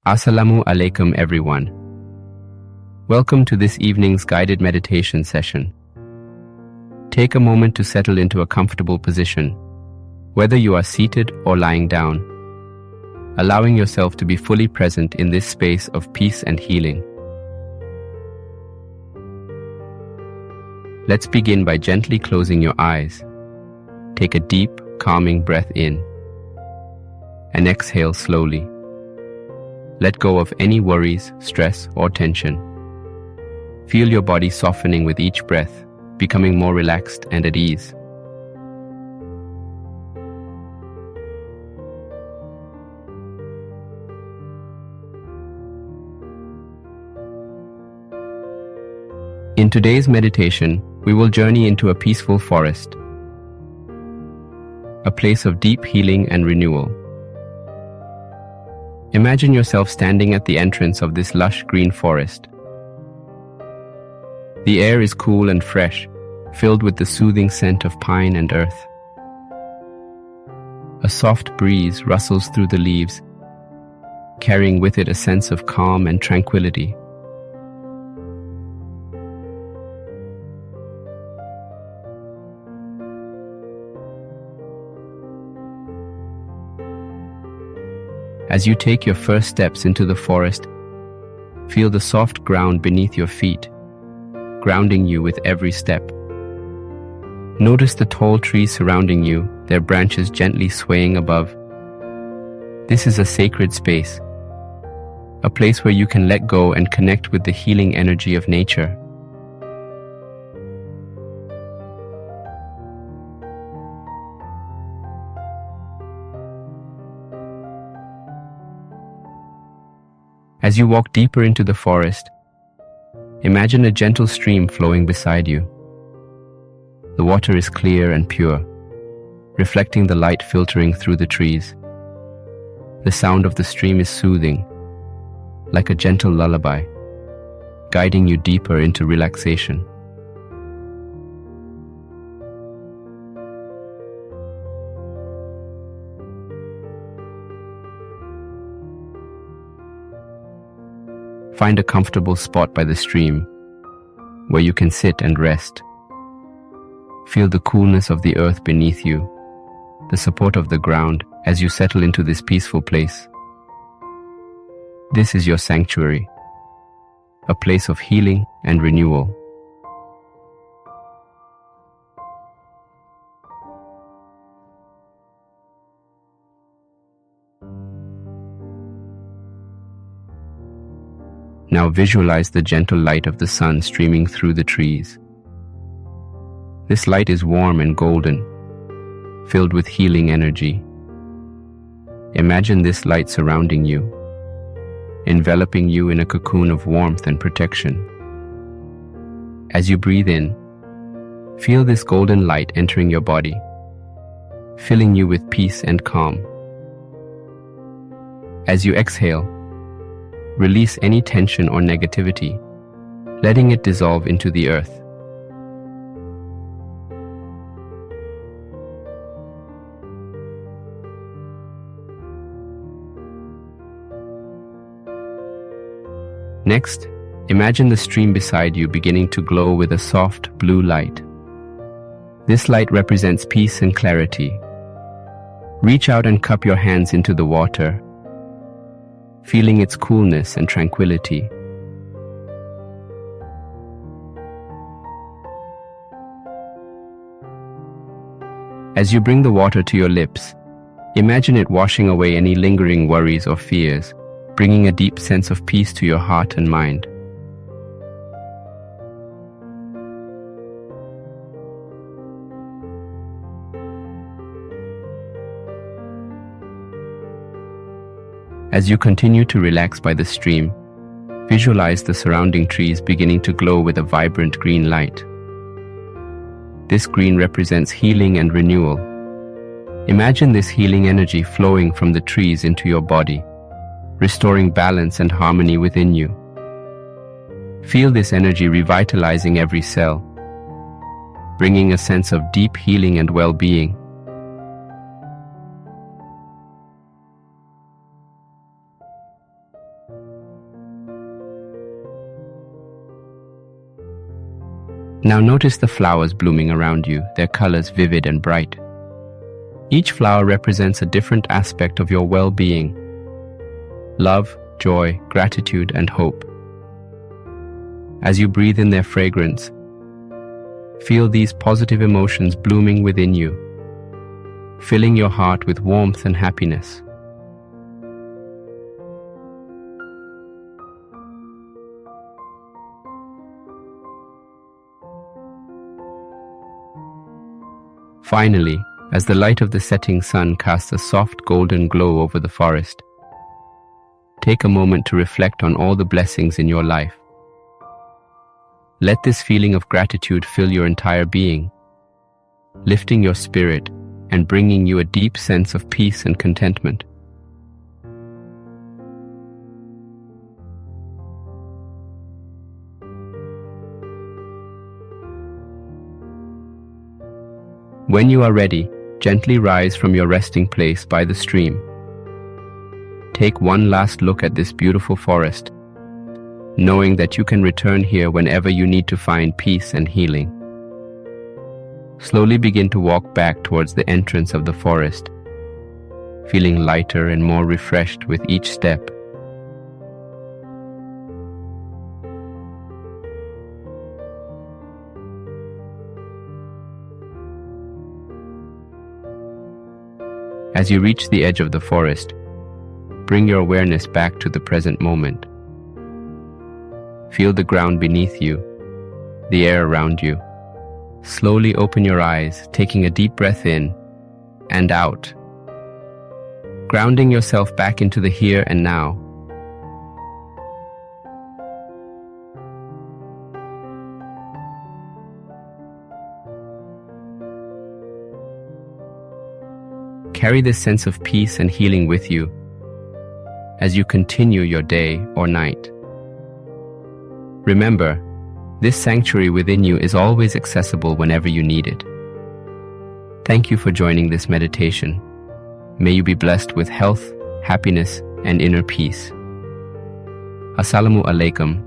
Assalamu alaikum everyone. Welcome to this evening's guided meditation session. Take a moment to settle into a comfortable position, whether you are seated or lying down, allowing yourself to be fully present in this space of peace and healing. Let's begin by gently closing your eyes. Take a deep, calming breath in and exhale slowly. Let go of any worries, stress, or tension. Feel your body softening with each breath, becoming more relaxed and at ease. In today's meditation, we will journey into a peaceful forest, a place of deep healing and renewal. Imagine yourself standing at the entrance of this lush green forest. The air is cool and fresh, filled with the soothing scent of pine and earth. A soft breeze rustles through the leaves, carrying with it a sense of calm and tranquility. As you take your first steps into the forest, feel the soft ground beneath your feet, grounding you with every step. Notice the tall trees surrounding you, their branches gently swaying above. This is a sacred space, a place where you can let go and connect with the healing energy of nature. As you walk deeper into the forest, imagine a gentle stream flowing beside you. The water is clear and pure, reflecting the light filtering through the trees. The sound of the stream is soothing, like a gentle lullaby, guiding you deeper into relaxation. Find a comfortable spot by the stream where you can sit and rest. Feel the coolness of the earth beneath you, the support of the ground as you settle into this peaceful place. This is your sanctuary, a place of healing and renewal. Now visualize the gentle light of the sun streaming through the trees. This light is warm and golden, filled with healing energy. Imagine this light surrounding you, enveloping you in a cocoon of warmth and protection. As you breathe in, feel this golden light entering your body, filling you with peace and calm. As you exhale, release any tension or negativity, letting it dissolve into the earth. Next, imagine the stream beside you beginning to glow with a soft blue light. This light represents peace and clarity. Reach out and cup your hands into the water, feeling its coolness and tranquility. As you bring the water to your lips, imagine it washing away any lingering worries or fears, bringing a deep sense of peace to your heart and mind. As you continue to relax by the stream, visualize the surrounding trees beginning to glow with a vibrant green light. This green represents healing and renewal. Imagine this healing energy flowing from the trees into your body, restoring balance and harmony within you. Feel this energy revitalizing every cell, bringing a sense of deep healing and well-being. Now notice the flowers blooming around you, their colors vivid and bright. Each flower represents a different aspect of your well-being: love, joy, gratitude, and hope. As you breathe in their fragrance, feel these positive emotions blooming within you, filling your heart with warmth and happiness. Finally, as the light of the setting sun casts a soft golden glow over the forest, take a moment to reflect on all the blessings in your life. Let this feeling of gratitude fill your entire being, lifting your spirit and bringing you a deep sense of peace and contentment. When you are ready, gently rise from your resting place by the stream. Take one last look at this beautiful forest, knowing that you can return here whenever you need to find peace and healing. Slowly begin to walk back towards the entrance of the forest, feeling lighter and more refreshed with each step. As you reach the edge of the forest, bring your awareness back to the present moment. Feel the ground beneath you, the air around you. Slowly open your eyes, taking a deep breath in and out, grounding yourself back into the here and now. Carry this sense of peace and healing with you as you continue your day or night. Remember, this sanctuary within you is always accessible whenever you need it. Thank you for joining this meditation. May you be blessed with health, happiness, and inner peace. Assalamu alaikum.